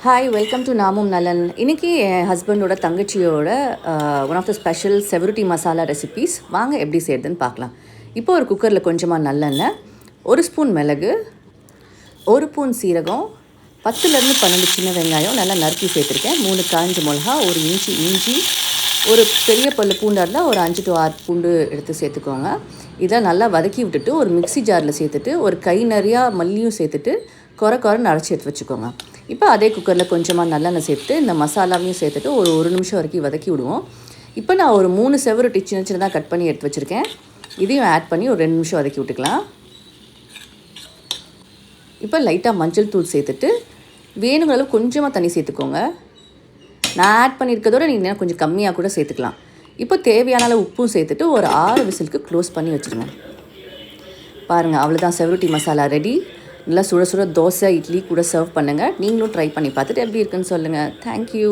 Hi, welcome to நாமும் நலன். இன்றைக்கி என் ஹஸ்பண்டோட தங்கச்சியோட ஒன் ஆஃப் த ஸ்பெஷல் செவருட்டி மசாலா ரெசிபீஸ். வாங்க எப்படி செய்கிறதுன்னு பார்க்கலாம். இப்போ ஒரு குக்கரில் கொஞ்சமாக நல்லெண்ணெய், 1 ஸ்பூன் மிளகு, 1 ஸ்பூன் சீரகம், 10லேருந்து 12 சின்ன வெங்காயம் நல்லா நறுக்கி சேர்த்துருக்கேன், 3 காஞ்ச மிளகா, 1 இஞ்சி, ஒரு பெரிய பல்லு பூண்டாக இருந்தால் ஒரு 5 to 6 பூண்டு எடுத்து சேர்த்துக்கோங்க. இதை நல்லா வதக்கி விட்டுட்டு ஒரு மிக்ஸி ஜாரில் சேர்த்துட்டு ஒரு கை நிறையா மல்லியும் சேர்த்துட்டு குறைன்னு அரைச்சி எடுத்து வச்சுக்கோங்க. இப்போ அதே குக்கரில் கொஞ்சமாக நல்லெண்ணெய் சேர்த்து இந்த மசாலாவையும் சேர்த்துட்டு ஒரு நிமிஷம் வரைக்கும் வதக்கி விடுவோம். இப்போ நான் ஒரு 3 செவருட்டி சின்ன சின்னதாக கட் பண்ணி எடுத்து வச்சுருக்கேன். இதையும் ஆட் பண்ணி ஒரு 2 நிமிஷம் வதக்கி விட்டுக்கலாம். இப்போ லைட்டாக மஞ்சள் தூள் சேர்த்துட்டு வேணுங்கிற அளவு கொஞ்சமாக தண்ணி சேர்த்துக்கோங்க. நான் ஆட் பண்ணியிருக்கிறதோட நீங்கள் கொஞ்சம் கம்மியாக கூட சேர்த்துக்கலாம். இப்போ தேவையான அளவு உப்பும் சேர்த்துட்டு ஒரு 6 விசிலுக்கு க்ளோஸ் பண்ணி வச்சுருங்க. பாருங்கள், அவ்வளோதான், செவருட்டி மசாலா ரெடி. நல்லா சுட சுட தோசை, இட்லி கூட சர்வ் பண்ணுங்கள். நீங்களும் ட்ரை பண்ணி பார்த்துட்டு எப்படி இருக்குன்னு சொல்லுங்கள். தேங்க்யூ.